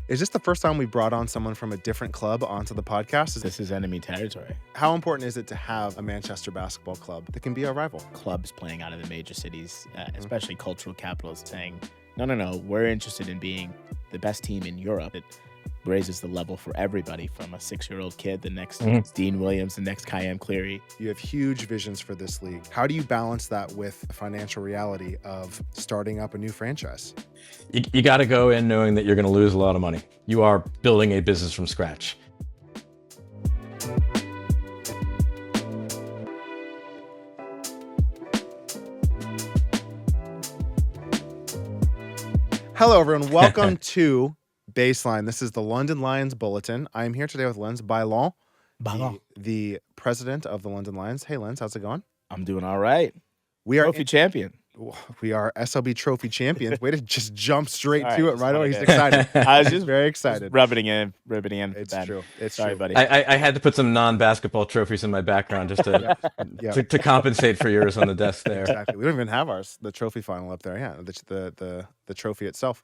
Is this the first time we brought on someone from a different club onto the podcast? This is enemy territory. How important is it to have a Manchester basketball club that can be a rival? Clubs playing out of the major cities, especially cultural capitals, saying, no, we're interested in being the best team in Europe. It raises the level for everybody, from a 6-year-old kid, the next Dean Williams, the next Khayyam Cleary. You have huge visions for this league. How do you balance that with the financial reality of starting up a new franchise? You got to go in knowing that you're going to lose a lot of money. You are building a business from scratch. Hello, everyone. Welcome to Baseline. This is the London Lions Bulletin. I am here today with Lenz, Balan, the president of the London Lions. Hey, Lenz, how's it going? I'm doing all right. We are Trophy champion. We are SLB Trophy champions. Way to just jump straight All to right, it right away. He's just excited. I was just very excited. rubbing in. It's Ben. true. It's Sorry, true. buddy. I had to put some non-basketball trophies in my background just to, Yeah. to compensate for yours on the desk there. Exactly. We don't even have ours, the trophy final up there. Yeah, the trophy itself.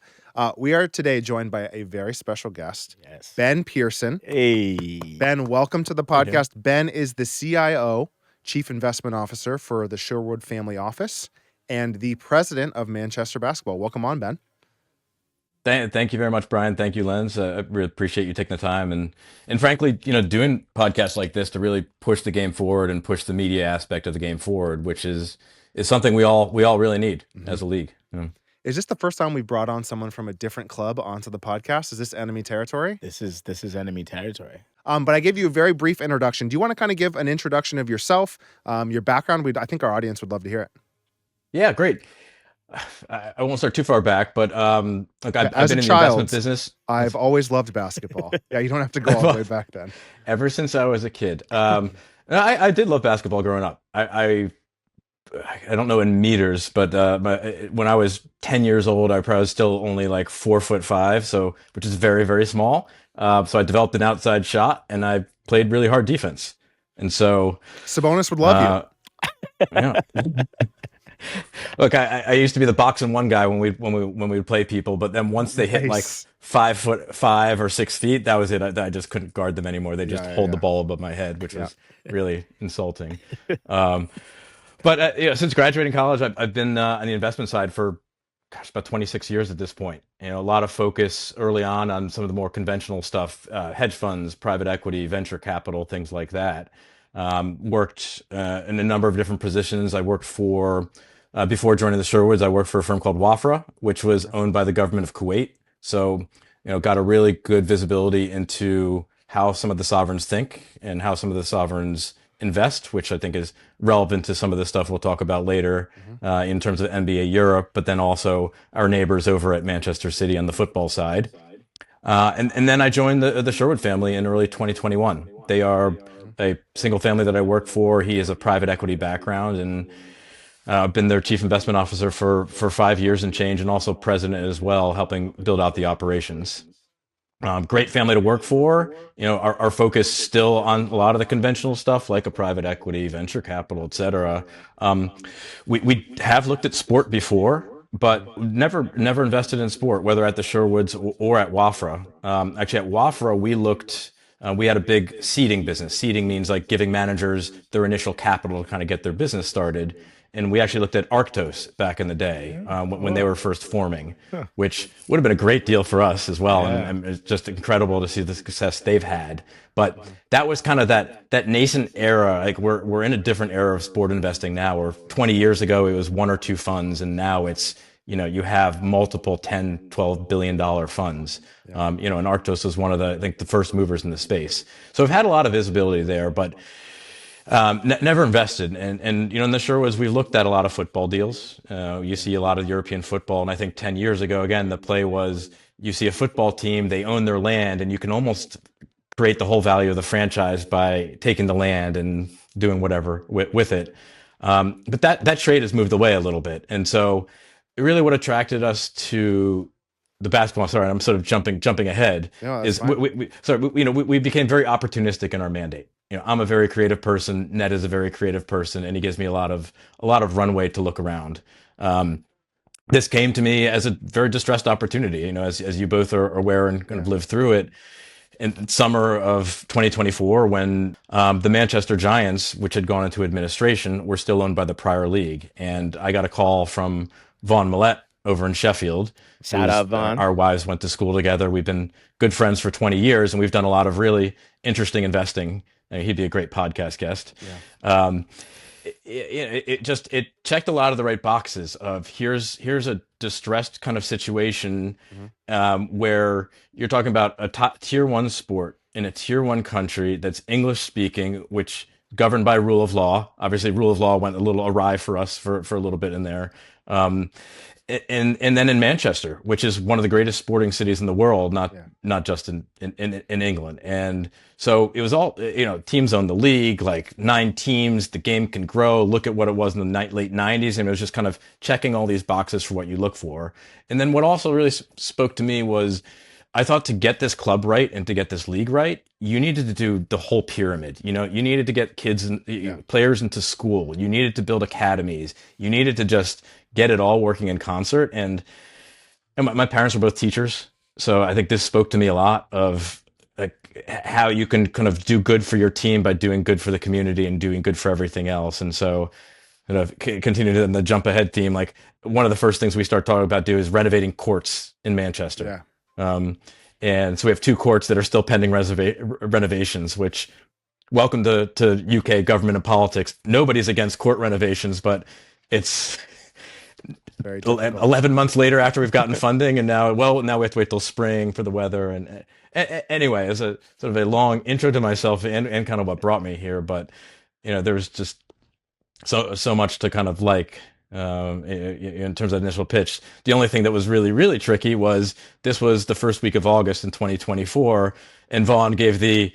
We are today joined by a very special guest, Yes. Ben Pierson. Hey. Ben, welcome to the podcast. Ben is the CIO, Chief Investment Officer for the Sherwood Family Office, and the president of Manchester Basketball. Welcome on, Ben. Thank you very much, Brian. Thank you, Lenz. I really appreciate you taking the time and frankly, doing podcasts like this to really push the game forward and push the media aspect of the game forward, which is something we all really need as a league. Is this the first time we brought on someone from a different club onto the podcast? Is this enemy territory? This is enemy territory. But I gave you a very brief introduction. Do you want to kind of give an introduction of yourself, your background? I think our audience would love to hear it. Yeah, great. I won't start too far back, but look, I've As been a in the child, investment business. I've always loved basketball. Yeah, you don't have to go all the way back then. Ever since I was a kid. I did love basketball growing up. I don't know in meters, but when I was 10 years old, I probably was still only like 4'5", so which is very, very small. So I developed an outside shot, and I played really hard defense. And so Sabonis would love you. Yeah. Look, I used to be the box and one guy when we would play people, but then once they hit like Nice. 5'5" or 6 feet, that was it. I just couldn't guard them anymore. They just hold the ball above my head, which was really insulting. But since graduating college, I've been on the investment side for about 26 years at this point. A lot of focus early on some of the more conventional stuff, hedge funds, private equity, venture capital, things like that. Worked in a number of different positions. I worked for, before joining the Sherwoods, I worked for a firm called Wafra, which was owned by the government of Kuwait. So, got a really good visibility into how some of the sovereigns think and how some of the sovereigns invest, which I think is relevant to some of the stuff we'll talk about later in terms of NBA Europe, but then also our neighbors over at Manchester City on the football side. And then I joined the Sherwood family in early 2021. They are a single family that I work for. He has a private equity background, and I've been their chief investment officer for 5 years and change, and also president as well, helping build out the operations. Great family to work for. Our focus still on a lot of the conventional stuff like a private equity, venture capital, et cetera. We have looked at sport before, but never invested in sport, whether at the Sherwoods or at Wafra. Actually, at Wafra, we had a big seeding business. Seeding means like giving managers their initial capital to kind of get their business started. And we actually looked at Arctos back in the day when they were first forming, which would have been a great deal for us as well. And it's just incredible to see the success they've had. But that was kind of that nascent era. Like we're in a different era of sport investing now, where 20 years ago it was one or two funds, and now it's you have multiple $10-12 billion funds. And Arctos was one of the first movers in the space. So we've had a lot of visibility there, but never invested. And in the Sherwoods, we looked at a lot of football deals. You see a lot of European football. And I think 10 years ago, again, the play was you see a football team, they own their land, and you can almost create the whole value of the franchise by taking the land and doing whatever with it. But that trade has moved away a little bit. And so really what attracted us to the basketball, sorry, I'm sort of jumping ahead, is we became very opportunistic in our mandate. I'm a very creative person. Ned is a very creative person, and he gives me a lot of runway to look around. this came to me as a very distressed opportunity, as you both are aware and kind of lived through it in summer of 2024 when the Manchester Giants, which had gone into administration, were still owned by the prior league. And I got a call from Vaughn Millette over in Sheffield. Shout out, Vaughn. Our wives went to school together. We've been good friends for 20 years, and we've done a lot of really interesting investing. He'd be a great podcast guest. Yeah. It checked a lot of the right boxes of here's a distressed kind of situation where you're talking about a top tier 1 sport in a tier 1 country that's English speaking, which governed by rule of law. Obviously, rule of law went a little awry for us for a little bit in there. And then in Manchester, which is one of the greatest sporting cities in the world, not just in England. And so it was all, teams own the league, like 9 teams, the game can grow. Look at what it was in the late 90s. And it was just kind of checking all these boxes for what you look for. And then what also really spoke to me was, I thought to get this club right and to get this league right, you needed to do the whole pyramid. You needed to get kids and players into school. You needed to build academies. You needed to just get it all working in concert. And my parents were both teachers, so I think this spoke to me a lot of like how you can kind of do good for your team by doing good for the community and doing good for everything else. And so, continue to the jump ahead theme. Like one of the first things we start talking about is renovating courts in Manchester. Yeah. And so we have 2 courts that are still pending renovations, which welcome to UK government and politics. Nobody's against court renovations, but it's very 11 months later after we've gotten funding, and now we have to wait till spring for the weather. And anyway, as a sort of a long intro to myself and kind of what brought me here, but there was just so much to kind of like. In terms of initial pitch, the only thing that was really, really tricky was this was the first week of August in 2024, and Vaughn gave the,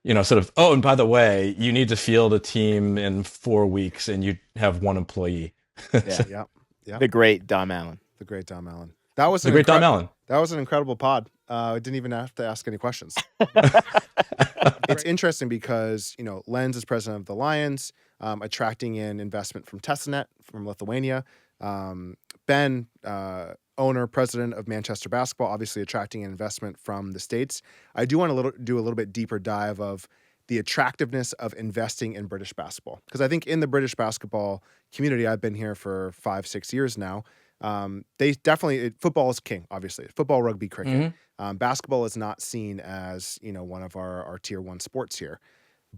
sort of, oh, and by the way, you need to field a team in 4 weeks, and you have 1 employee. Yeah. The great Dom Allen. The great Dom Allen. That was Dom Allen. That was an incredible pod. I didn't even have to ask any questions. It's interesting because, Lenz is president of the Lions, attracting in investment from Tesanet from Lithuania. Ben, owner, president of Manchester Basketball, obviously attracting an investment from the States. I do want to do a little bit deeper dive of the attractiveness of investing in British basketball. Because I think in the British basketball community, I've been here for 5-6 years now, they definitely, football is king, obviously. Football, rugby, cricket. Mm-hmm. Basketball is not seen as, one of our tier 1 sports here.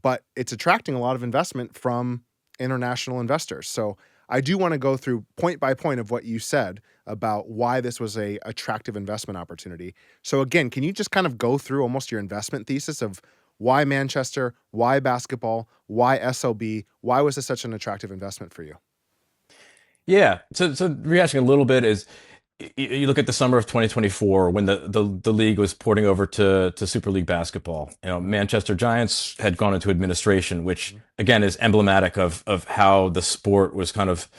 But it's attracting a lot of investment from international investors. So I do want to go through point by point of what you said about why this was a attractive investment opportunity. So again, can you just kind of go through almost your investment thesis of why Manchester, why basketball, why SLB, why was this such an attractive investment for you? Yeah. So rehashing a little bit is you look at the summer of 2024 when the league was porting over to Super League basketball. Manchester Giants had gone into administration, which again is emblematic of how the sport was kind of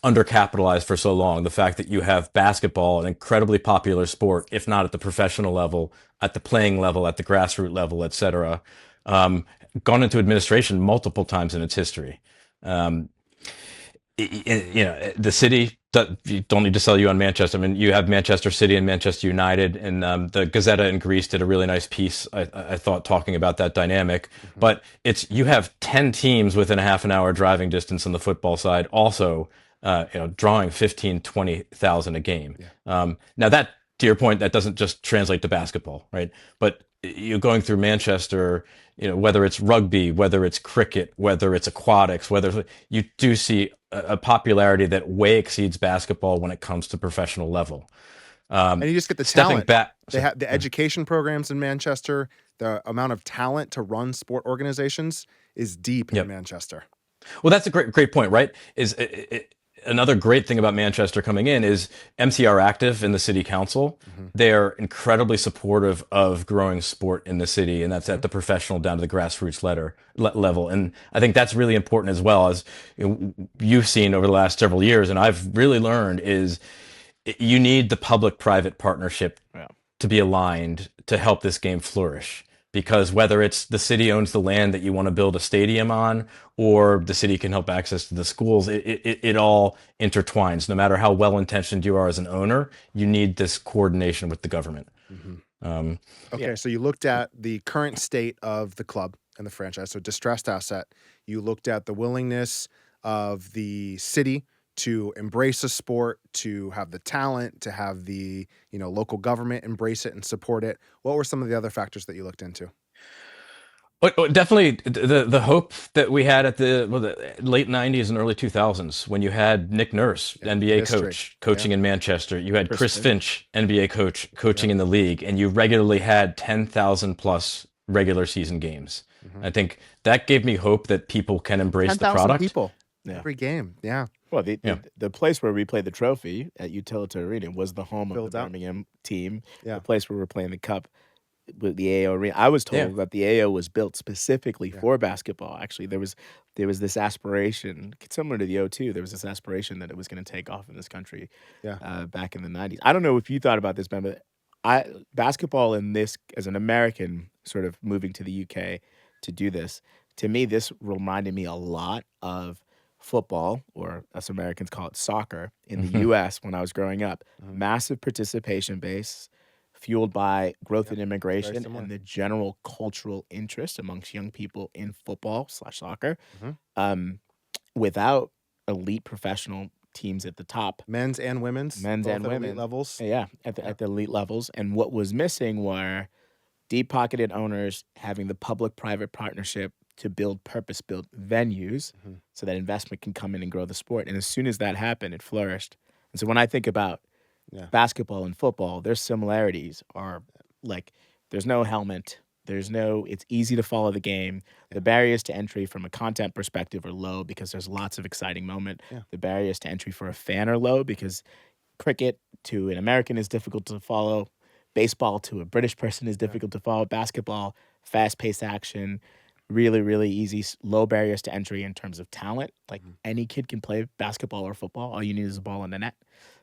undercapitalized for so long. The fact that you have basketball, an incredibly popular sport, if not at the professional level, at the playing level, at the grassroots level, et cetera, gone into administration multiple times in its history. The city, you don't need to sell you on Manchester. I mean, you have Manchester City and Manchester United, and the Gazzetta in Greece did a really nice piece, I thought, talking about that dynamic. Mm-hmm. But you have 10 teams within a half an hour driving distance on the football side, also, drawing 15, 20,000 a game. Yeah. Now that, to your point, that doesn't just translate to basketball, right? But you're going through Manchester, whether it's rugby, whether it's cricket, whether it's aquatics, you do see a popularity that way exceeds basketball when it comes to professional level. And you just get the talent. They have the education programs in Manchester. The amount of talent to run sport organizations is deep in Manchester. Well, that's a great point, right? Another great thing about Manchester coming in is MCR active in the city council. Mm-hmm. They're incredibly supportive of growing sport in the city, and that's at the professional down to the grassroots level. And I think that's really important as well, as you've seen over the last several years, and I've really learned is you need the public-private partnership to be aligned to help this game flourish. because whether it's the city owns the land that you want to build a stadium on, or the city can help access to the schools, it all intertwines. No matter how well intentioned you are as an owner, you need this coordination with the government. Okay, so you looked at the current state of the club and the franchise, so distressed asset. You looked at the willingness of the city to embrace a sport, to have the talent, to have the local government embrace it and support it. What were some of the other factors that you looked into? Definitely the hope that we had at the late 90s and early 2000s, when you had Nick Nurse, NBA coach, coaching in Manchester. You had Chris Finch, NBA coach, coaching in the league, and you regularly had 10,000 plus regular season games. I think that gave me hope that people can embrace the product. People every game. Yeah. Well, the place where we played the trophy at Utilita Arena was the home of the Birmingham team. Yeah. The place where we're playing the cup with the AO Arena. I was told that the AO was built specifically for basketball. Actually, there was this aspiration, similar to the O2, there was this aspiration that it was going to take off in this country back in the 90s. I don't know if you thought about this, Ben, but basketball in this, as an American sort of moving to the UK to do this, to me, this reminded me a lot of football, or us Americans call it soccer, in the US when I was growing up. Massive participation base, fueled by growth in immigration and the general cultural interest amongst young people in football/soccer, without elite professional teams at the top. Men's and women's. Elite levels. Yeah, at the elite levels. And what was missing were deep-pocketed owners having the public-private partnership to build purpose-built venues so that investment can come in and grow the sport. And as soon as that happened, it flourished. And so when I think about basketball and football, their similarities are like, there's no helmet. It's easy to follow the game. The barriers to entry from a content perspective are low because there's lots of exciting moment. The barriers to entry for a fan are low because cricket to an American is difficult to follow. Baseball to a British person is difficult to follow. Basketball, fast-paced action, really, really easy, low barriers to entry in terms of talent. Like any kid can play basketball or football. All you need is a ball in the net.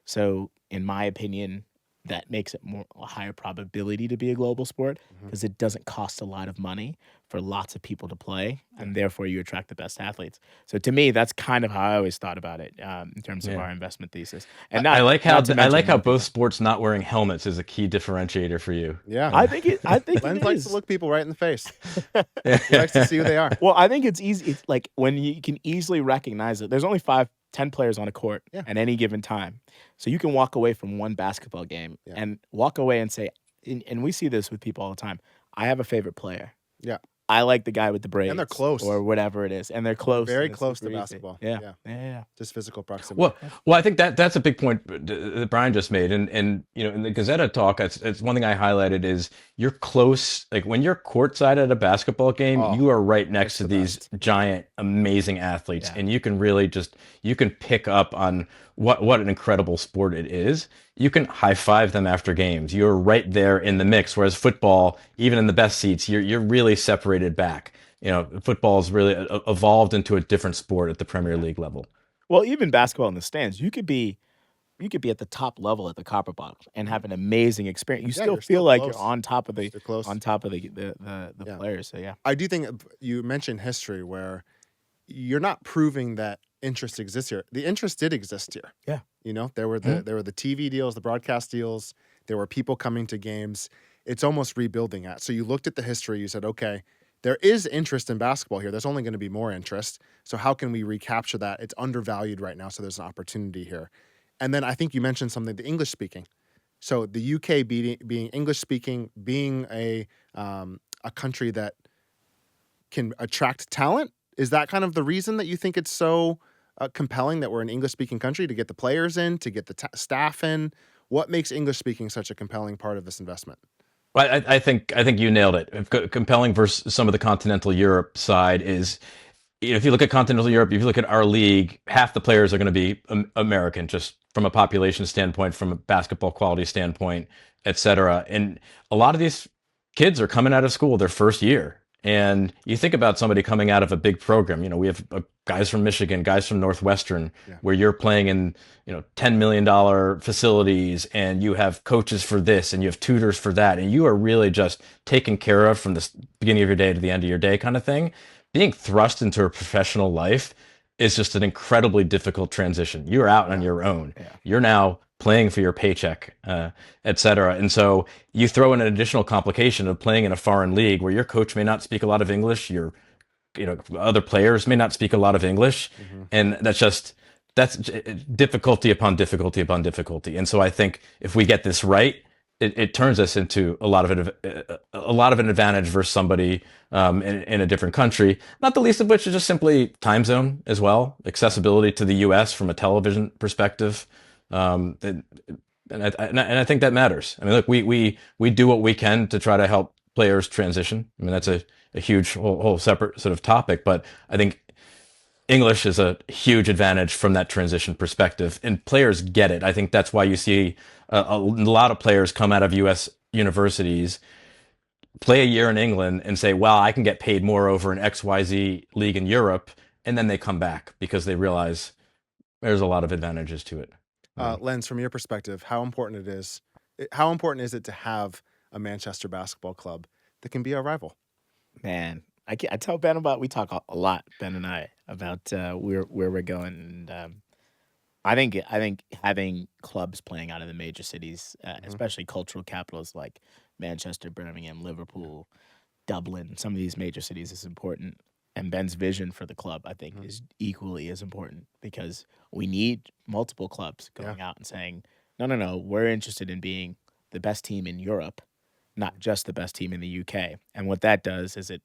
So in my opinion, that makes it a higher probability to be a global sport because it doesn't cost a lot of money for lots of people to play, and therefore you attract the best athletes. So to me, that's kind of how I always thought about it in terms of our investment thesis. And I like how both sports not wearing helmets is a key differentiator for you. Yeah, I think Lenz likes to look people right in the face. He likes to see who they are. Well, I think it's easy. It's like when you can easily recognize it. There's only 10 players on a court at any given time. So you can walk away from one basketball game and walk away and say, and we see this with people all the time, I have a favorite player. Yeah. I like the guy with the braids. And they're close. Or whatever it is. And they're close. Very close to basketball. Yeah. Just physical proximity. Well, I think that's a big point that Brian just made. And in the Gazzetta talk, it's one thing I highlighted is you're close. Like when you're courtside at a basketball game, you are right next to these giant, amazing athletes. And you can really you can pick up on what an incredible sport it is. You can high five them after games. You're right there in the mix. Whereas football, even in the best seats, you're really separated back. Football has really evolved into a different sport at the Premier League level. Well, even basketball in the stands, you could be at the top level at the Copper Bottle and have an amazing experience. You still feel like you're on top of the players. So I do think you mentioned history where you're not proving that interest exists here. The interest did exist here. Yeah. There were the TV deals, the broadcast deals. There were people coming to games. It's almost rebuilding that. So you looked at the history. You said, okay, there is interest in basketball here. There's only going to be more interest. So how can we recapture that? It's undervalued right now. So there's an opportunity here. And then I think you mentioned something, the English speaking. So the UK being English speaking, being a country that can attract talent. Is that kind of the reason that you think it's so compelling that we're an English-speaking country, to get the players in, to get the staff in? What makes English-speaking such a compelling part of this investment? Well, I think you nailed it. Compelling versus some of the continental Europe side is, if you look at continental Europe, if you look at our league, half the players are going to be American, just from a population standpoint, from a basketball quality standpoint, et cetera. And a lot of these kids are coming out of school their first year. And you think about somebody coming out of a big program. We have guys from Michigan, guys from Northwestern, where you're playing in $10 million facilities, and you have coaches for this, and you have tutors for that, and you are really just taken care of from the beginning of your day to the end of your day, kind of thing. Being thrust into a professional life is just an incredibly difficult transition. You're out on your own. You're now playing for your paycheck, et cetera. And so you throw in an additional complication of playing in a foreign league where your coach may not speak a lot of English, other players may not speak a lot of English, and that's difficulty upon difficulty upon difficulty. And so I think if we get this right, it turns us into a lot of an advantage versus somebody in a different country. Not the least of which is just simply time zone as well, accessibility to the U.S. from a television perspective. And I think that matters. I mean, look, we do what we can to try to help players transition. I mean, that's a huge whole separate sort of topic, but I think English is a huge advantage from that transition perspective, and players get it. I think that's why you see a lot of players come out of U.S. universities, play a year in England, and say, "Well, I can get paid more over an XYZ league in Europe," and then they come back because they realize there's a lot of advantages to it. Lenz, from your perspective, how important is it to have a Manchester basketball club that can be a rival? Man, I tell Ben we talk a lot, Ben and I, about where we're going, and I think having clubs playing out of the major cities, especially cultural capitals like Manchester, Birmingham, Liverpool, Dublin, some of these major cities is important. And Ben's vision for the club, I think, is equally as important, because we need multiple clubs going out and saying, no, we're interested in being the best team in Europe, not just the best team in the UK. And what that does is it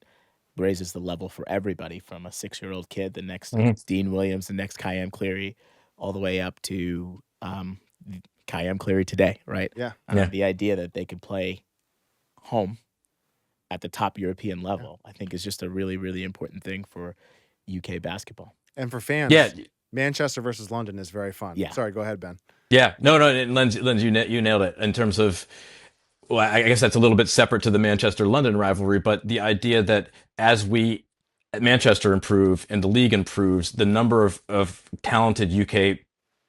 raises the level for everybody, from a 6-year-old kid, the next Dean Williams, the next Kayam Cleary, all the way up to Kayam Cleary today, right? The idea that they could play home at the top European level, I think, is just a really, really important thing for UK basketball. And for fans, Manchester versus London is very fun. Sorry, go ahead, Ben. Yeah, no, Lenz, you nailed it in terms of, well, I guess that's a little bit separate to the Manchester-London rivalry, but the idea that as we at Manchester improve and the league improves, the number of talented UK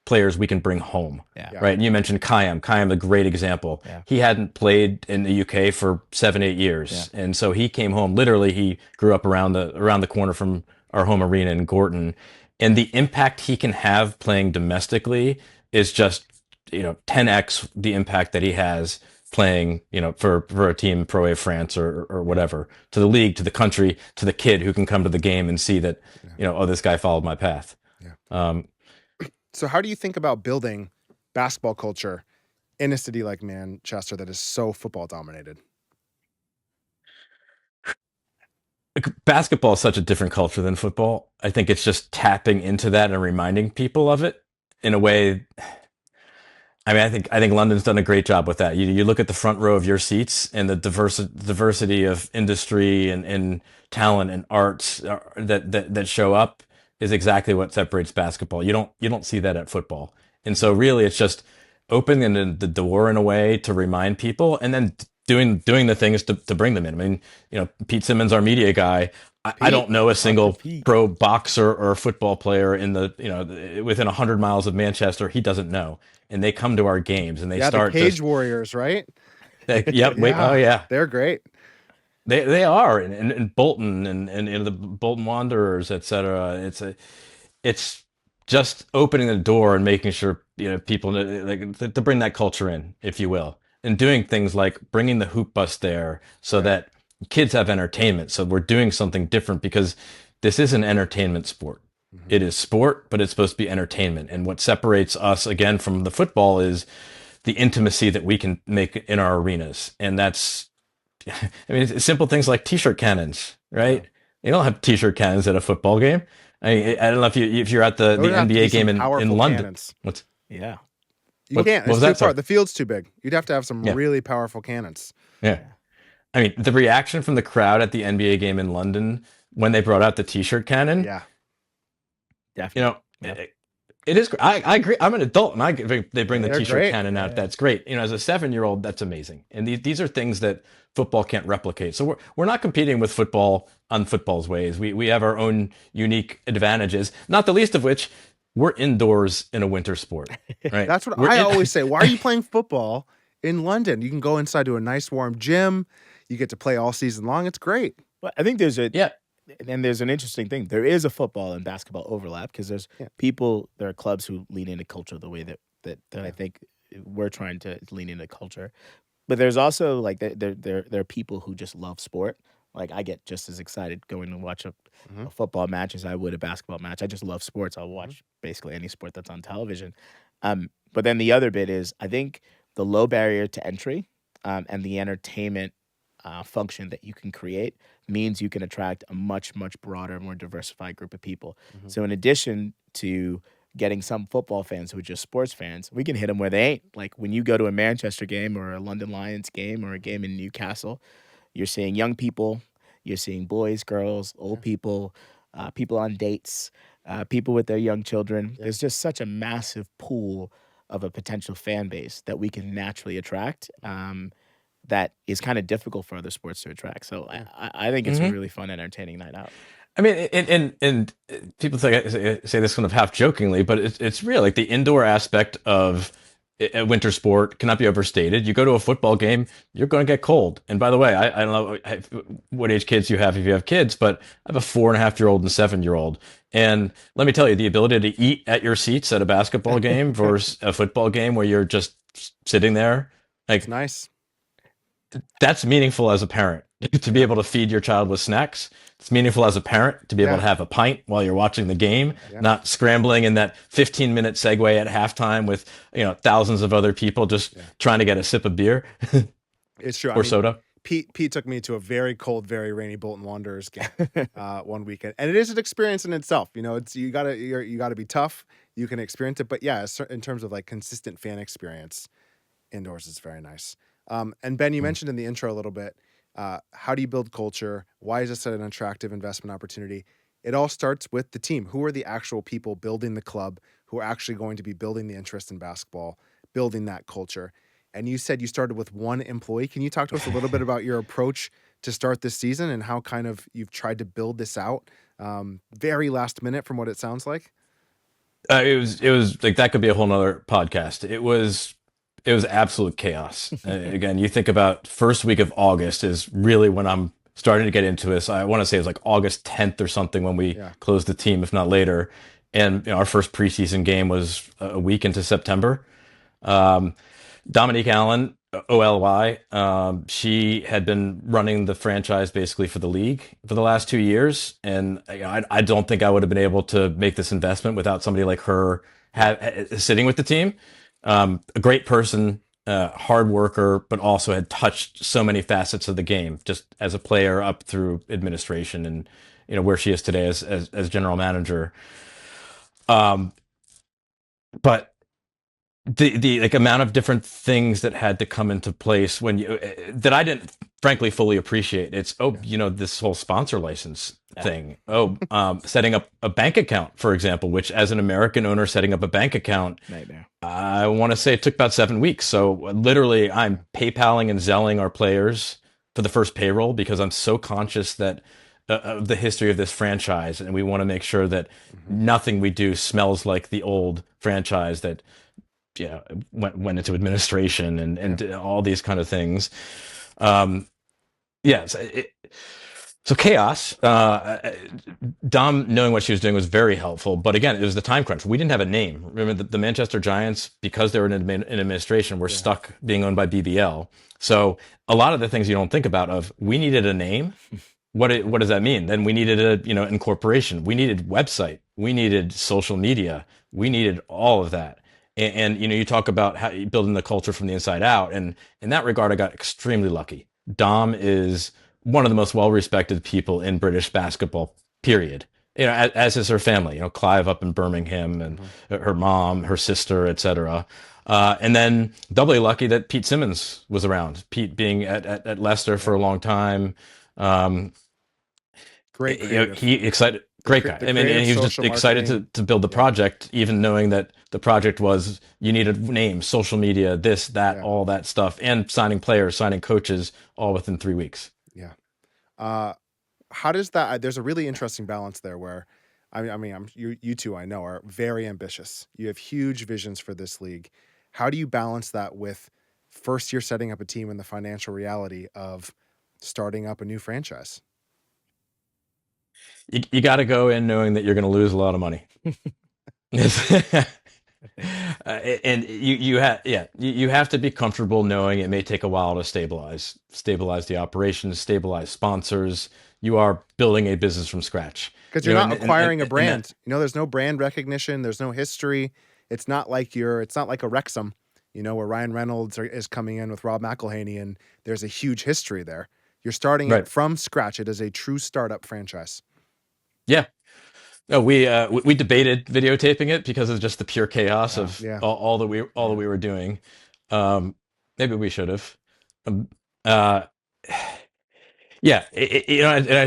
players we can bring home, right? And you mentioned Kayam, a great example. He hadn't played in the UK for 7-8 years, and so he came home. Literally, he grew up around the corner from our home arena in Gorton, and the impact he can have playing domestically is just 10x the impact that he has playing for a team Pro A France or whatever, to the league, to the country, to the kid who can come to the game and see that oh, this guy followed my path. So how do you think about building basketball culture in a city like Manchester that is so football dominated? Basketball is such a different culture than football. I think it's just tapping into that and reminding people of it in a way. I mean, I think London's done a great job with that. You look at the front row of your seats, and the diversity of industry and talent and arts that show up is exactly what separates basketball. You don't see that at football. And so really it's just opening the door in a way to remind people, and then doing the things to bring them in. I mean, Pete Simmons, our media guy, I don't know a single pro boxer or football player in within 100 miles of Manchester he doesn't know. And they come to our games and they start the Cage Warriors, right? They're great. They are, and Bolton and the Bolton Wanderers, etc. It's just opening the door and making sure people to bring that culture in, if you will, and doing things like bringing the hoop bus there so that kids have entertainment. So we're doing something different, because this is an entertainment sport. It is sport, but it's supposed to be entertainment. And what separates us again from the football is the intimacy that we can make in our arenas, and that's. I mean, it's simple things like T-shirt cannons, right? You don't have T-shirt cannons at a football game. I don't know if you're at the NBA game in London. Cannons. Yeah. You can't. It's too far. The field's too big. You'd have to have some really powerful cannons. Yeah. I mean, the reaction from the crowd at the NBA game in London when they brought out the T-shirt cannon. Yeah. Definitely. It is. I agree. I'm an adult, and they bring the They're t-shirt great. cannon out. That's great. As a 7-year-old, that's amazing. And these are things that football can't replicate. So we're not competing with football on football's ways. We have our own unique advantages, not the least of which we're indoors in a winter sport. Right. That's what I always say. Why are you playing football in London? You can go inside to a nice warm gym. You get to play all season long. It's great. Well, I think there's an interesting thing. There is a football and basketball overlap because there's there are clubs who lean into culture the way that I think we're trying to lean into culture. But there's also like there are people who just love sport. Like I get just as excited going to watch a football match as I would a basketball match. I just love sports. I'll watch basically any sport that's on television. But then the other bit is I think the low barrier to entry and the entertainment function that you can create means you can attract a much, much broader, more diversified group of people. So in addition to getting some football fans who are just sports fans, we can hit them where they ain't. Like when you go to a Manchester game or a London Lions game or a game in Newcastle, you're seeing young people, you're seeing boys, girls, old people, people on dates, people with their young children. There's just such a massive pool of a potential fan base that we can naturally attract. That is kind of difficult for other sports to attract. So I think it's a really fun, entertaining night out. I mean, and people say this kind of half jokingly, but it's real. Like the indoor aspect of a winter sport cannot be overstated. You go to a football game, you're going to get cold. And by the way, I don't know what age kids you have if you have kids, but I have a 4.5-year-old and 7-year-old. And let me tell you, the ability to eat at your seats at a basketball game versus a football game where you're just sitting there, like it's nice. That's meaningful as a parent to be able to feed your child with snacks. It's meaningful as a parent to be able to have a pint while you're watching the game, not scrambling in that 15-minute segue at halftime with thousands of other people just trying to get a sip of beer. It's true. Or soda. Pete took me to a very cold, very rainy Bolton Wanderers game one weekend, and it is an experience in itself. It's you gotta be tough. You can experience it, but in terms of like consistent fan experience, indoors is very nice. And Ben, you mentioned in the intro a little bit, how do you build culture? Why is this an attractive investment opportunity? It all starts with the team. Who are the actual people building the club, who are actually going to be building the interest in basketball, building that culture? And you said you started with one employee. Can you talk to us a little bit about your approach to start this season and how kind of you've tried to build this out very last minute from what it sounds like? It was like that could be a whole nother podcast. It was absolute chaos. Again, you think about first week of August is really when I'm starting to get into this. I want to say it was like August 10th or something when we closed the team, if not later. And our first preseason game was a week into September. Dominique Allen, OLY, she had been running the franchise basically for the league for the last 2 years. And I don't think I would have been able to make this investment without somebody like her sitting with the team. A great person, hard worker, but also had touched so many facets of the game, just as a player up through administration and where she is today as general manager. But the like amount of different things that had to come into place that I didn't frankly fully appreciate. It's this whole sponsor license thing. Setting up a bank account, for example, which as an American owner setting up a bank account, nightmare. I want to say it took about 7 weeks. So literally I'm PayPaling and Zelling our players for the first payroll because I'm so conscious that of the history of this franchise, and we want to make sure that nothing we do smells like the old franchise that went into administration and all these kind of things. So chaos. Dom knowing what she was doing was very helpful, but again, it was the time crunch. We didn't have a name. Remember, the Manchester Giants, because they were in administration, were stuck being owned by BBL. So a lot of the things you don't think about we needed a name. What does that mean? Then we needed a incorporation. We needed website. We needed social media. We needed all of that. And you talk about how building the culture from the inside out. And in that regard, I got extremely lucky. Dom is one of the most well-respected people in British basketball, period. As is her family, Clive up in Birmingham and her mom, her sister, etc. And then doubly lucky that Pete Simmons was around. Pete being at Leicester for a long time. Great creative. He excited. Great guy. I mean, and he was just excited to build the project, even knowing that the project was you need a name, social media, this, that, all that stuff, and signing players, signing coaches, all within 3 weeks. Yeah. How does that? There's a really interesting balance there where, you two I know are very ambitious. You have huge visions for this league. How do you balance that with first you're setting up a team and the financial reality of starting up a new franchise? You got to go in knowing that you're going to lose a lot of money. And you have to be comfortable knowing it may take a while to stabilize the operations, stabilize sponsors. You are building a business from scratch because you're not acquiring a brand. There's no brand recognition. There's no history. It's not like a Wrexham, where Ryan Reynolds is coming in with Rob McElhenney, and there's a huge history there. You're starting it from scratch. It is a true startup franchise. Yeah. No, we debated videotaping it because of just the pure chaos of all that we were doing. Maybe we should have. And I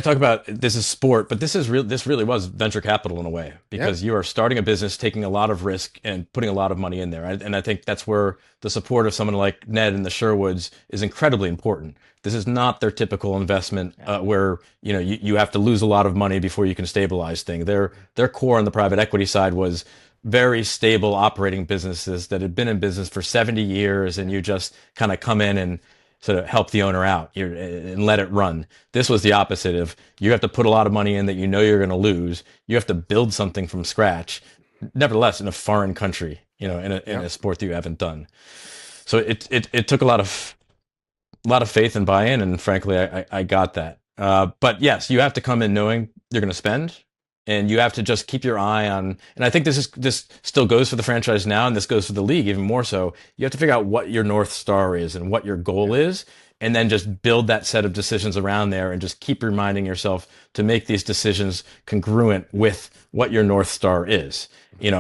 talk about this is sport, but this is real. This really was venture capital in a way because you are starting a business, taking a lot of risk, and putting a lot of money in there. And I think that's where the support of someone like Ned and the Sherwoods is incredibly important. This is not their typical investment where you have to lose a lot of money before you can stabilize things. Their core on the private equity side was very stable operating businesses that had been in business for 70 years, and you just kind of come in and sort of help the owner out and let it run. This was the opposite of you have to put a lot of money in that you're going to lose. You have to build something from scratch, nevertheless in a foreign country, in a sport that you haven't done. So it took a lot of faith and buy-in, and frankly, I got that. But yes, you have to come in knowing you're going to spend, and you have to just keep your eye on. And I think this still goes for the franchise now, and this goes for the league even more so. You have to figure out what your North Star is and what your goal is, and then just build that set of decisions around there, and just keep reminding yourself to make these decisions congruent with what your North Star is.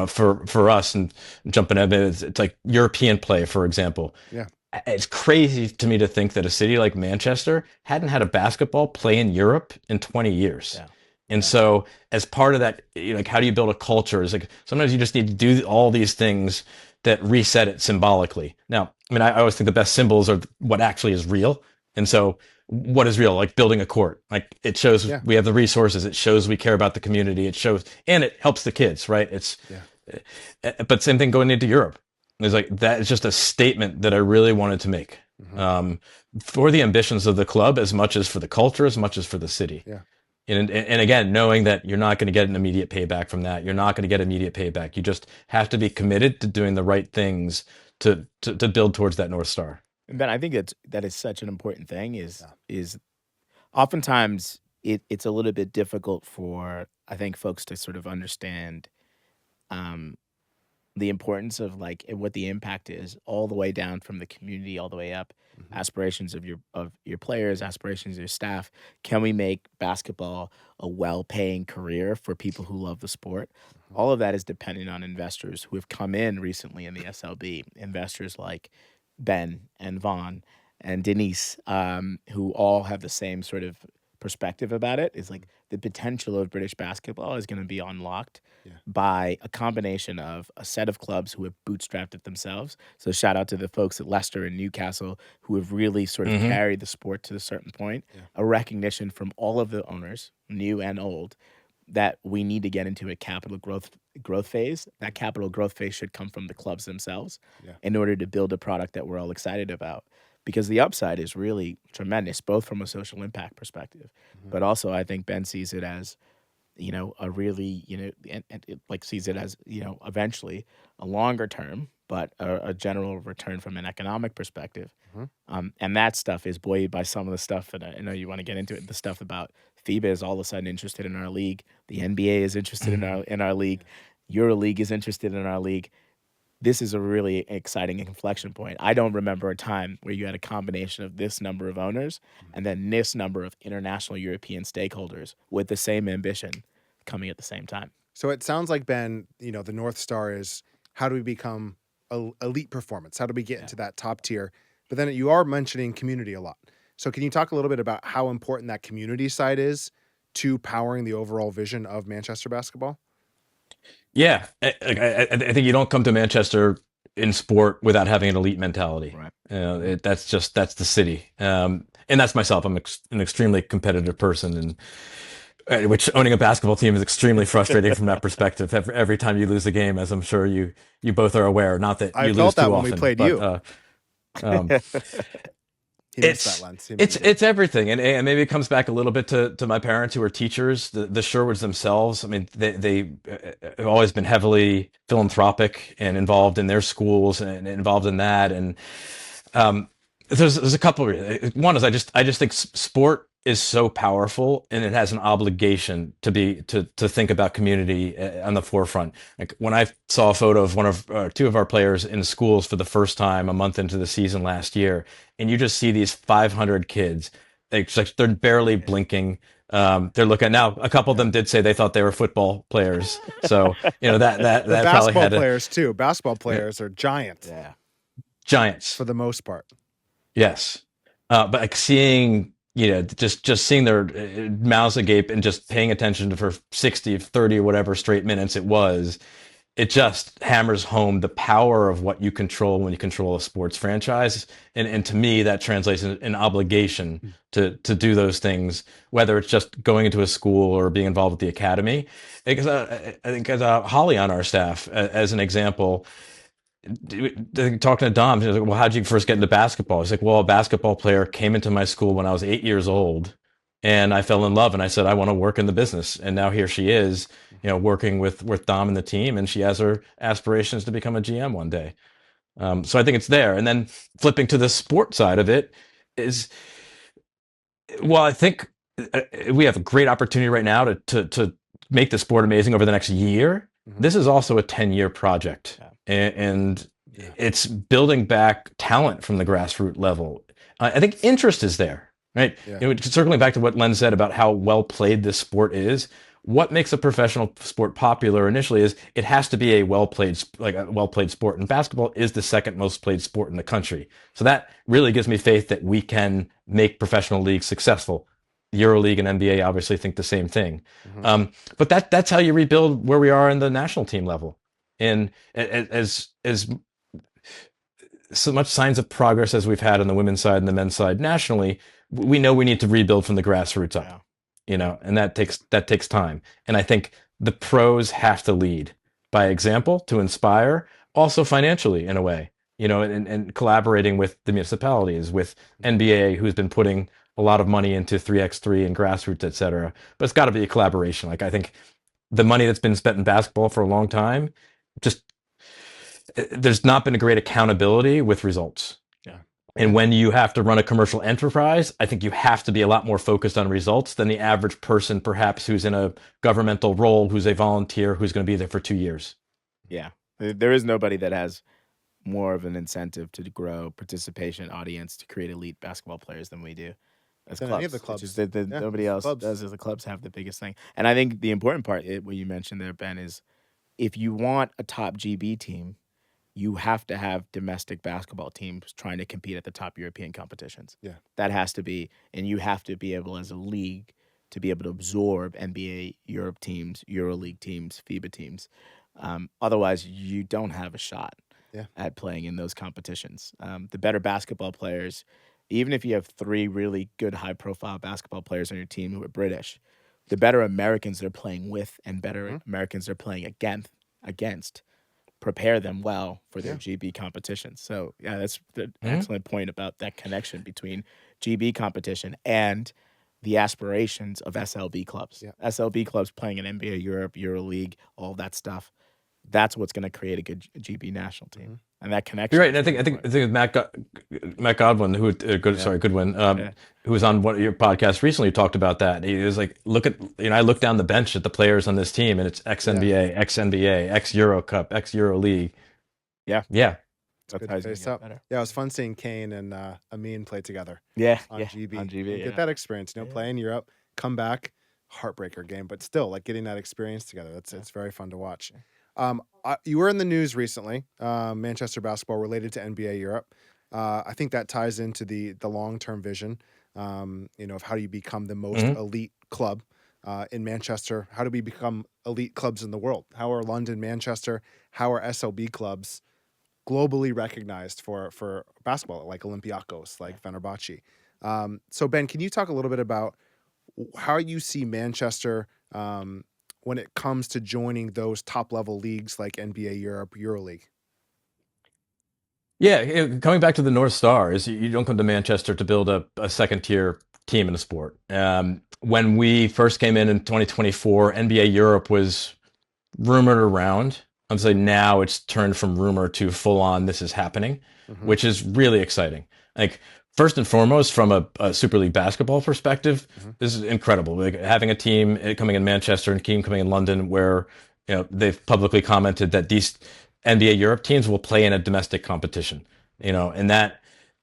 For us, and jumping ahead, it's like European play, for example. Yeah. It's crazy to me to think that a city like Manchester hadn't had a basketball play in Europe in 20 years. Yeah. And so as part of that, how do you build a culture? It's like sometimes you just need to do all these things that reset it symbolically. Now, I always think the best symbols are what actually is real. And so what is real? Like building a court. Like it shows we have the resources. It shows we care about the community. It shows, and it helps the kids, right? But same thing going into Europe. It's like that is just a statement that I really wanted to make for the ambitions of the club, as much as for the culture, as much as for the city. Yeah. And again, knowing that you're not going to get an immediate payback from that. You're not going to get immediate payback. You just have to be committed to doing the right things to build towards that North Star. And Ben, I think that is such an important thing is oftentimes it's a little bit difficult for, I think, folks to sort of understand the importance of what the impact is all the way down from the community all the way up. Aspirations of your players, aspirations of your staff. Can we make basketball a well-paying career for people who love the sport? All of that is dependent on investors who have come in recently in the SLB. Investors like Ben and Vaughn and Denise, who all have the same sort of perspective about it. Is like the potential of British basketball is going to be unlocked by a combination of a set of clubs who have bootstrapped it themselves. So shout out to the folks at Leicester and Newcastle who have really sort of carried the sport to a certain point. A recognition from all of the owners, new and old, that we need to get into a capital growth phase. That capital growth phase should come from the clubs themselves in order to build a product that we're all excited about. Because the upside is really tremendous, both from a social impact perspective, but also I think Ben sees it as, a really, sees it as, eventually a longer term, but a general return from an economic perspective. And that stuff is buoyed by some of the stuff, and I know you want to get into it, the stuff about FIBA is all of a sudden interested in our league. The NBA is interested in our league. EuroLeague is interested in our league. This is a really exciting inflection point. I don't remember a time where you had a combination of this number of owners and then this number of international European stakeholders with the same ambition coming at the same time. So it sounds like, Ben, the North Star is how do we become elite performance? How do we get into that top tier? But then you are mentioning community a lot. So can you talk a little bit about how important that community side is to powering the overall vision of Manchester basketball? Yeah, I think you don't come to Manchester in sport without having an elite mentality. Right. That's the city, and that's myself. I'm an extremely competitive person, and which owning a basketball team is extremely frustrating from that perspective. Every time you lose a game, as I'm sure you both are aware, not that I you felt lose that too when often, we played but you. um, He missed that, Lenz. He missed it. it's everything, and maybe it comes back a little bit to my parents who are teachers, the Sherwoods themselves. I mean, they have always been heavily philanthropic and involved in their schools and involved in that. And there's a couple. One is I just think sport is so powerful, and it has an obligation to think about community on the forefront. Like when I saw a photo of one of two of our players in schools for the first time a month into the season last year, and you just see these 500 kids, they're barely blinking. They're looking now. A couple of them did say they thought they were football players, so that The probably basketball had players too. Basketball players are giants giants for the most part. Yes, but like seeing, just seeing their mouths agape and just paying attention to for 60, 30, or whatever straight minutes it just hammers home the power of what you control when you control a sports franchise. And to me, that translates into an obligation to do those things, whether it's just going into a school or being involved with the academy. Because I think as Holly on our staff, as an example, talking to Dom, he was like, well, how'd you first get into basketball? He's like, well, a basketball player came into my school when I was 8 years old, and I fell in love, and I said, I want to work in the business. And now here she is, working with Dom and the team, and she has her aspirations to become a GM one day. So I think it's there. And then flipping to the sport side of it is, well, I think we have a great opportunity right now to make the sport amazing over the next year. This is also a 10-year project. And it's building back talent from the grassroots level. I think interest is there, right? Circling back to what Len said about how well played this sport is, what makes a professional sport popular initially is it has to be a well played sport. And basketball is the second most played sport in the country. So that really gives me faith that we can make professional leagues successful. The EuroLeague and NBA obviously think the same thing. But that's how you rebuild where we are in the national team level. And as so much signs of progress as we've had on the women's side and the men's side nationally, we know we need to rebuild from the grassroots up, and that takes time. And I think the pros have to lead by example to inspire, also financially in a way, and collaborating with the municipalities, with NBA, who's been putting a lot of money into 3x3 and grassroots, et cetera. But it's got to be a collaboration. Like I think the money that's been spent in basketball for a long time, there's not been a great accountability with results. And when you have to run a commercial enterprise, I think you have to be a lot more focused on results than the average person, perhaps, who's in a governmental role, who's a volunteer, who's going to be there for 2 years. Yeah. There is nobody that has more of an incentive to grow participation audience to create elite basketball players than we do. As clubs. Any of the clubs. Nobody else does. The clubs have the biggest thing. And I think the important part, what you mentioned there, Ben, is if you want a top GB team, you have to have domestic basketball teams trying to compete at the top European competitions. Yeah. That has to be, and you have to be able as a league to be able to absorb NBA Europe teams, EuroLeague teams, FIBA teams. Otherwise, you don't have a shot at playing in those competitions. The better basketball players, even if you have 3 really good high-profile basketball players on your team who are British, the better Americans they're playing with and better Americans they're playing against prepare them well for their GB competitions. So, that's an excellent point about that connection between GB competition and the aspirations of SLB clubs. SLB clubs playing in NBA Europe, EuroLeague, all that stuff. That's what's going to create a good GB national team, and that connection. You're right, and I think Matt Godwin, Goodwin, who was on one of your podcasts recently, talked about that. He was like, I look down the bench at the players on this team, and it's ex-NBA, ex-NBA, ex-Euro Cup, ex-Euro League. Yeah. That's how face up. Better. Yeah, it was fun seeing Kane and Amin play together. On GB. On GB, get that experience. Play in Europe, come back, heartbreaker game, but still, like getting that experience together. It's very fun to watch. You were in the news recently, Manchester basketball related to NBA Europe. I think that ties into the long-term vision, of how do you become the most elite club in Manchester? How do we become elite clubs in the world? How are London, Manchester, how are SLB clubs globally recognized for basketball, like Olympiacos, like Fenerbahce? So Ben, can you talk a little bit about how you see Manchester when it comes to joining those top level leagues like NBA Europe, EuroLeague? Yeah, coming back to the North Star is you don't come to Manchester to build a second tier team in a sport. When we first came in 2024, NBA Europe was rumored around. I'm saying now it's turned from rumor to full on. This is happening, which is really exciting. Like first and foremost, from a Super League basketball perspective, this is incredible. Like having a team coming in Manchester and a team coming in London, where they've publicly commented that these NBA Europe teams will play in a domestic competition. And that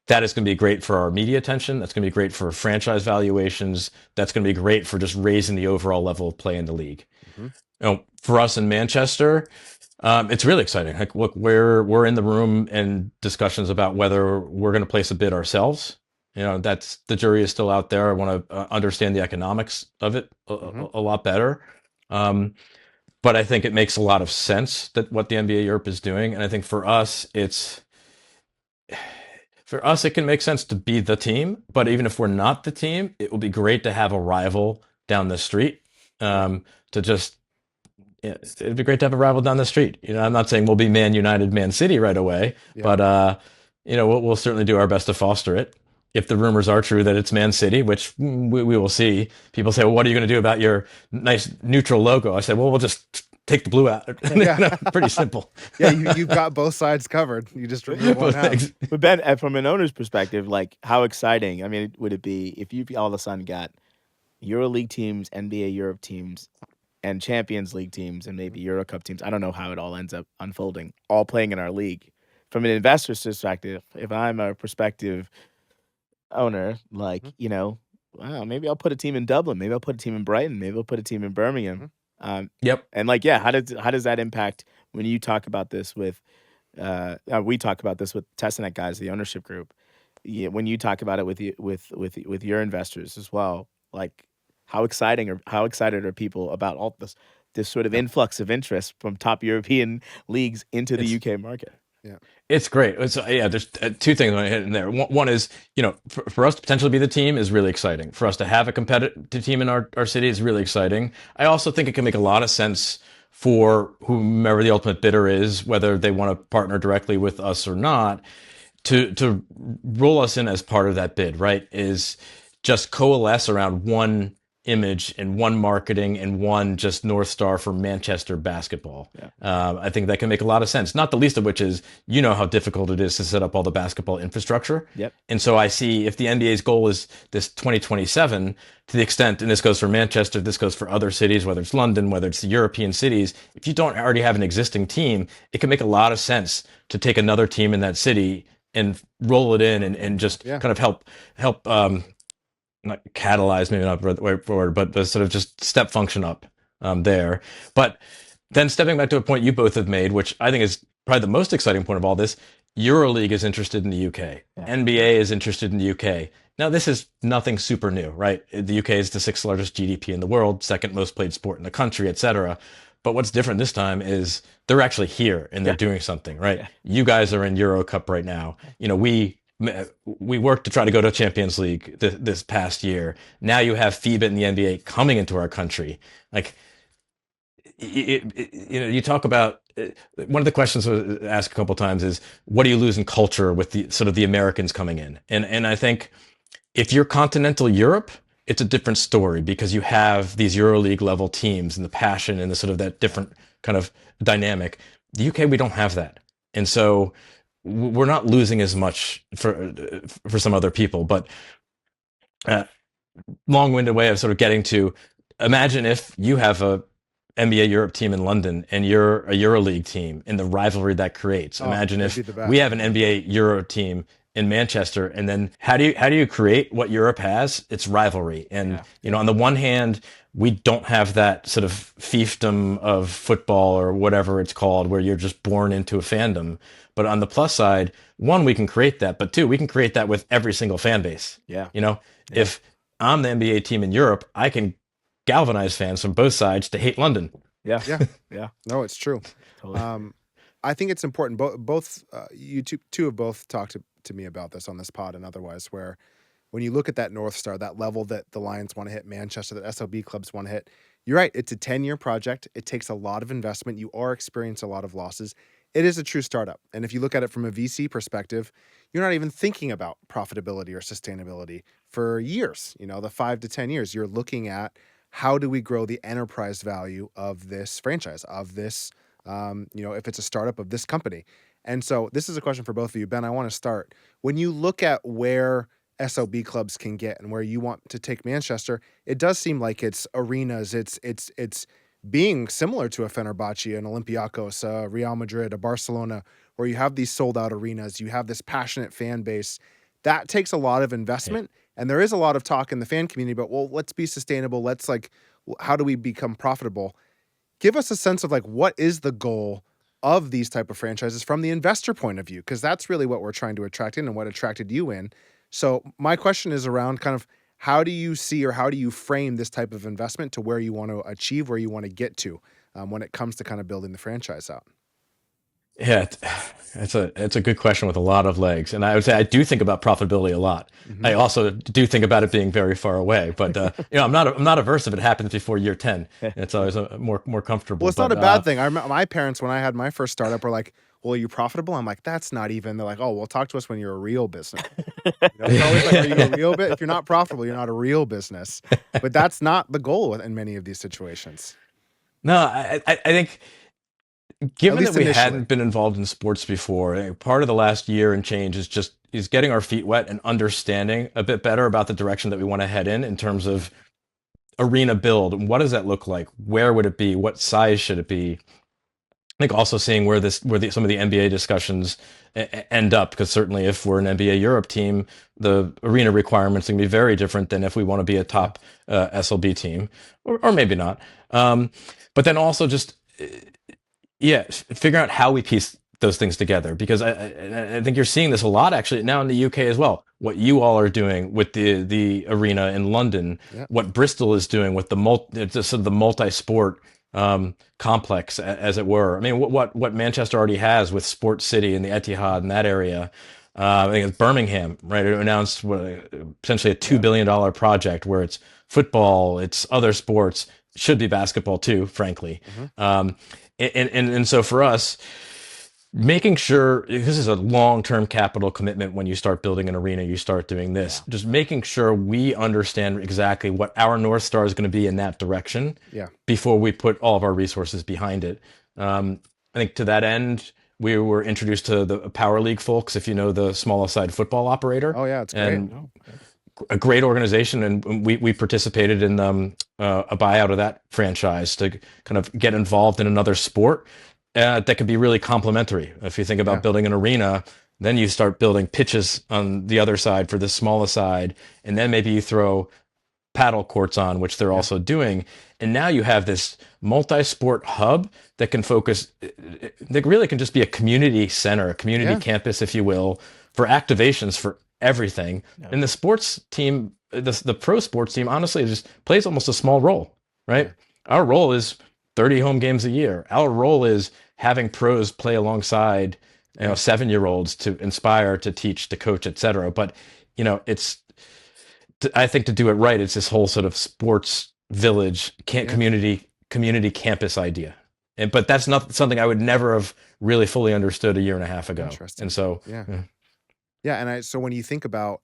is going to be great for our media attention. That's going to be great for franchise valuations. That's going to be great for just raising the overall level of play in the league. For us in Manchester, it's really exciting. Like, look, we're in the room and discussions about whether we're going to place a bid ourselves. That's the jury is still out there. I want to understand the economics of it a lot better. But I think it makes a lot of sense that what the NBA Europe is doing, and I think for us, it can make sense to be the team. But even if we're not the team, it will be great to have a rival down the street. It'd be great to have a rival down the street. I'm not saying we'll be Man United, Man City right away, but we'll certainly do our best to foster it. If the rumors are true that it's Man City, which we will see, people say, well, what are you going to do about your nice neutral logo? I said, well, we'll just take the blue out. Pretty simple. Yeah, you've got both sides covered. You just remove one out. But Ben, from an owner's perspective, like how exciting, I mean, would it be if you all of a sudden got EuroLeague teams, NBA Europe teams, and Champions League teams, and maybe Euro Cup teams? I don't know how it all ends up unfolding, all playing in our league. From an investor's perspective, if I'm a prospective owner, like, wow, maybe I'll put a team in Dublin, maybe I'll put a team in Brighton, maybe I'll put a team in Birmingham. Yep. And like, yeah, how does that impact when you talk about this with we talk about this with Testnet guys, the ownership group. Yeah, when you talk about it with your investors as well, like how excited are people about all this sort of influx of interest from top European leagues into the UK market? Yeah, it's great. There's two things I want to hit in there. One is, for us to potentially be the team is really exciting. For us to have a competitive team in our city is really exciting. I also think it can make a lot of sense for whomever the ultimate bidder is, whether they want to partner directly with us or not, to roll us in as part of that bid, right? Is just coalesce around one image and one marketing and one just North Star for Manchester basketball. Yeah. I think that can make a lot of sense, not the least of which is, how difficult it is to set up all the basketball infrastructure. Yep. And so I see if the NBA's goal is this 2027, to the extent, and this goes for Manchester, this goes for other cities, whether it's London, whether it's the European cities, if you don't already have an existing team, it can make a lot of sense to take another team in that city and roll it in and just kind of help not catalyze, maybe not the right word, but the sort of just step function up there. But then stepping back to a point you both have made, which I think is probably the most exciting point of all this, EuroLeague is interested in the UK. Yeah. NBA is interested in the UK. Now, this is nothing super new, right? The UK is the sixth largest GDP in the world, second most played sport in the country, et cetera. But what's different this time is they're actually here and they're doing something, right? Yeah. You guys are in Euro Cup right now. We worked to try to go to Champions League this past year. Now you have FIBA and the NBA coming into our country. Like, you talk about one of the questions I was asked a couple of times is, what do you lose in culture with the sort of the Americans coming in? And I think if you're continental Europe, it's a different story because you have these EuroLeague level teams and the passion and the sort of that different kind of dynamic. The UK, we don't have that. And so we're not losing as much for some other people, but long-winded way of sort of getting to, imagine if you have a NBA Europe team in London and you're a EuroLeague team and the rivalry that creates. Imagine if we have an NBA Euro team in Manchester, and then how do you create what Europe has? It's rivalry. And on the one hand, we don't have that sort of fiefdom of football or whatever it's called, where you're just born into a fandom. But on the plus side, one, we can create that, but two, we can create that with every single fan base. Yeah. If I'm the NBA team in Europe, I can galvanized fans from both sides to hate London. Yeah. Yeah. Yeah. No, it's true. Totally. I think it's important. Both you two have both talked to me about this on this pod and otherwise, where when you look at that North Star, that level that the Lions want to hit, Manchester, that SLB clubs want to hit, you're right. It's a 10-year project. It takes a lot of investment. You are experiencing a lot of losses. It is a true startup. And if you look at it from a VC perspective, you're not even thinking about profitability or sustainability for years. The 5 to 10 years, you're looking at how do we grow the enterprise value of this franchise, of this, if it's a startup of this company. And so this is a question for both of you. Ben, I want to start. When you look at where SLB clubs can get and where you want to take Manchester, it does seem like it's arenas, it's being similar to a Fenerbahce, an Olympiacos, a Real Madrid, a Barcelona, where you have these sold out arenas, you have this passionate fan base. That takes a lot of investment. And there is a lot of talk in the fan community about, well, let's be sustainable. Let's how do we become profitable? Give us a sense of what is the goal of these type of franchises from the investor point of view? Because that's really what we're trying to attract in and what attracted you in. So my question is around kind of how do you see or how do you frame this type of investment to where you want to achieve, where you want to get to when it comes to kind of building the franchise out? Yeah, it's a good question with a lot of legs, and I would say I do think about profitability a lot. Mm-hmm. I also do think about it being very far away, but I'm not averse if it happens before year 10. It's always more comfortable. Well, it's not a bad thing. I remember my parents when I had my first startup were like, "Well, are you profitable?" I'm like, "That's not even." They're like, "Oh, well, talk to us when you're a real business." It's always like, "Are you a real bit? If you're not profitable, you're not a real business." But that's not the goal in many of these situations. No, I think. Given that we initially hadn't been involved in sports before, part of the last year and change is getting our feet wet and understanding a bit better about the direction that we want to head in terms of arena build. What does that look like? Where would it be? What size should it be? I think also seeing where some of the NBA discussions end up, because certainly if we're an NBA Europe team, the arena requirements are going to be very different than if we want to be a top SLB team, or maybe not. But then also just figure out how we piece those things together, because I think you're seeing this a lot actually now in the UK as well. What you all are doing with the arena in London, what Bristol is doing with the multi-sport complex, as it were. I mean, what Manchester already has with Sport City and the Etihad in that area. I think it's Birmingham, right? It announced essentially a $2 billion project where it's football, it's other sports, should be basketball too, frankly. Mm-hmm. And so for us, making sure, this is a long-term capital commitment when you start building an arena, you start doing this, just making sure we understand exactly what our North Star is going to be in that direction before we put all of our resources behind it. I think to that end, we were introduced to the Power League folks, if you know the small side football operator. Oh yeah, it's great. A great organization, and we participated in a buyout of that franchise to kind of get involved in another sport that could be really complementary. If you think about building an arena, then you start building pitches on the other side for the smaller side, and then maybe you throw paddle courts on, which they're also doing. And now you have this multi-sport hub that can focus, that really can just be a community center, a community campus, if you will, for activations for everything. And the sports team, the pro sports team, honestly, just plays almost a small role, right? Our role is 30 home games a year. Our role is having pros play alongside, 7-year-olds to inspire, to teach, to coach, etc. But, I think to do it right, it's this whole sort of sports village, community campus idea. But that's not something I would never have really fully understood a year and a half ago. Interesting. And so, so when you think about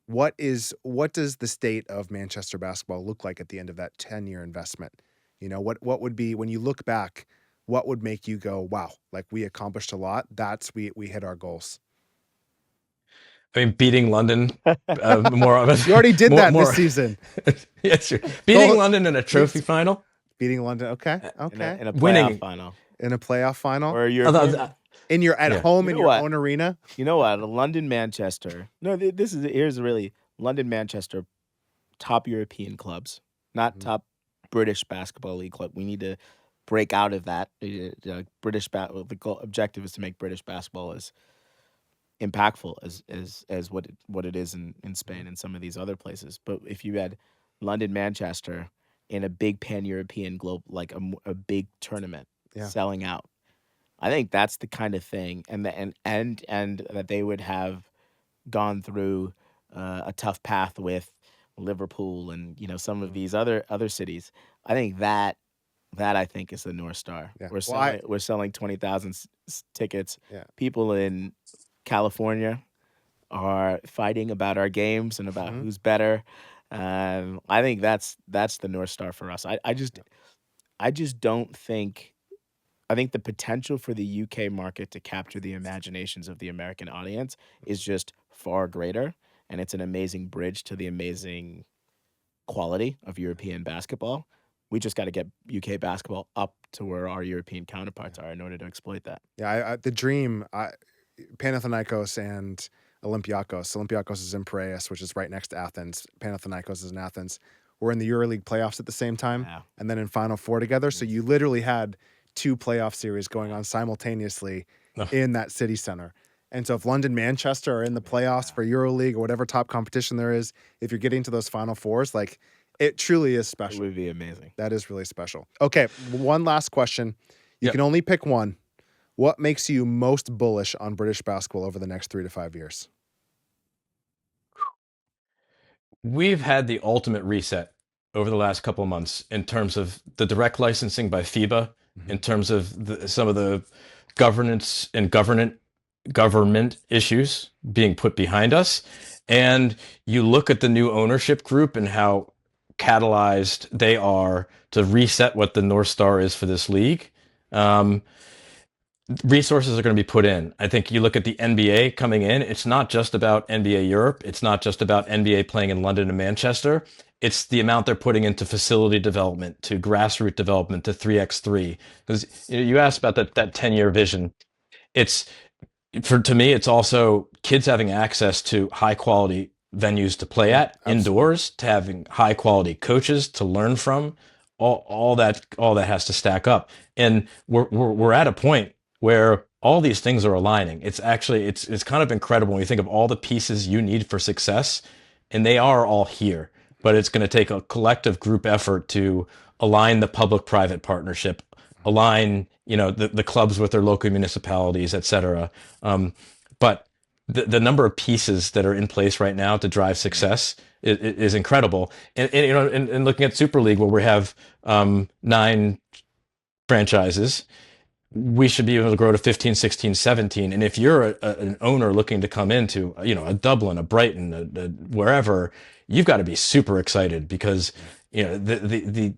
what does the state of Manchester basketball look like at the end of that 10-year investment? What would be, when you look back, what would make you go, wow, like we accomplished a lot. We hit our goals. I mean, beating London more of us. You already did that this season. Yes, sure. Beating London in a trophy final. Beating London, okay. In a playoff final. In a playoff final. Or you're at home in your own arena. You know what? London, Manchester. No, here's really London, Manchester, top European clubs, not top British basketball league club. We need to break out of that. The objective is to make British basketball as impactful as what it is in Spain and some of these other places. But if you had London, Manchester, in a big pan-European globe, like a big tournament, Yeah. selling out. I think that's the kind of thing, and that they would have gone through a tough path with Liverpool and some of these other cities. I think that I think is the North Star. Yeah. We're selling 20,000 tickets. Yeah. People in California are fighting about our games and about who's better. I think that's the North Star for us. I just don't think. I think the potential for the UK market to capture the imaginations of the American audience is just far greater, and it's an amazing bridge to the amazing quality of European basketball. We just got to get UK basketball up to where our European counterparts are in order to exploit that. Yeah, the dream, Panathinaikos and Olympiakos. Olympiakos is in Piraeus, which is right next to Athens. Panathinaikos is in Athens. We're in the EuroLeague playoffs at the same time, and then in Final Four together. So you literally had 2 playoff series going on simultaneously in that city center. And so if London, Manchester are in the playoffs for EuroLeague or whatever top competition there is, if you're getting to those Final Fours, like, it truly is special. It would be amazing. That is really special. Okay, one last question. You can only pick one. What makes you most bullish on British basketball over the next 3 to 5 years? We've had the ultimate reset over the last couple of months in terms of the direct licensing by FIBA, in terms of some of the governance and government issues being put behind us. And you look at the new ownership group and how catalyzed they are to reset what the North Star is for this league. Resources are going to be put in. I think you look at the NBA coming in, it's not just about NBA Europe. It's not just about NBA playing in London and Manchester. It's the amount they're putting into facility development, to grassroots development, to 3x3. Because you asked about that 10-year vision. To me, it's also kids having access to high quality venues to play at indoors, to having high quality coaches to learn from. All that has to stack up. And we're at a point where all these things are aligning. It's kind of incredible when you think of all the pieces you need for success, and they are all here. But it's going to take a collective group effort to align the public-private partnership, align the clubs with their local municipalities, et cetera. But the number of pieces that are in place right now to drive success is incredible. And looking at Super League, where we have 9 franchises, we should be able to grow to 15, 16, 17. And if you're an owner looking to come into, a Dublin, a Brighton, wherever, you've got to be super excited, because, the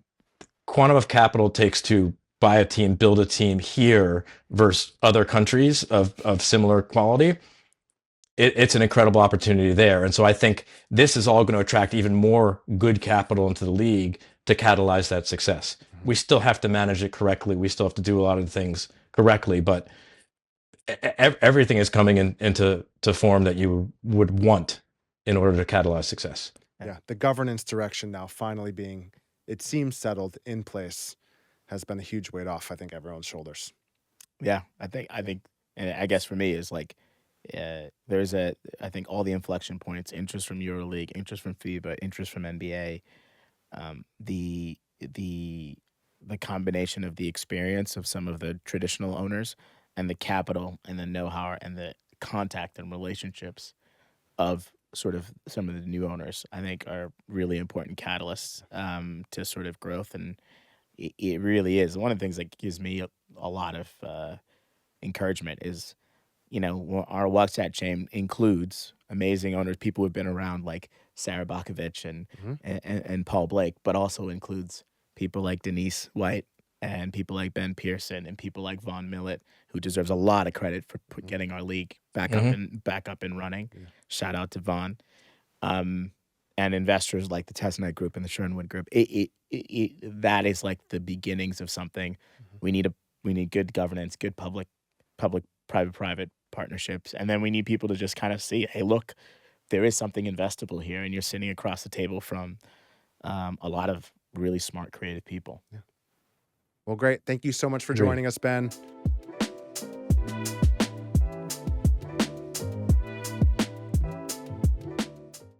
quantum of capital it takes to buy a team, build a team here versus other countries of similar quality. It's an incredible opportunity there. And so I think this is all going to attract even more good capital into the league to catalyze that success. We still have to manage it correctly. We still have to do a lot of things correctly, but everything is coming into form that you would want in order to catalyze success. Yeah, the governance direction now finally being, it seems, settled in place has been a huge weight off, I think, everyone's shoulders. Yeah, I think, and I guess for me is like, there's I think all the inflection points, interest from EuroLeague, interest from FIBA, interest from NBA, the combination of the experience of some of the traditional owners and the capital and the know-how and the contact and relationships of sort of some of the new owners, I think, are really important catalysts to sort of growth. And it really is. One of the things that gives me a lot of encouragement is, our WhatsApp chain includes amazing owners, people who've been around like Sarah Bakovich and Paul Blake, but also includes people like Denise White and people like Ben Pierson and people like Von Millett, who deserves a lot of credit for getting our league back up and running. Yeah. Shout out to Von. And investors like the Tessonite Group and the Sherwood Group. That is like the beginnings of something. We need good governance, good public private partnerships, and then we need people to just kind of see, hey, look, there is something investable here, and you're sitting across the table from a lot of really smart, creative people. Yeah. Well, great. Thank you so much for joining us, Ben.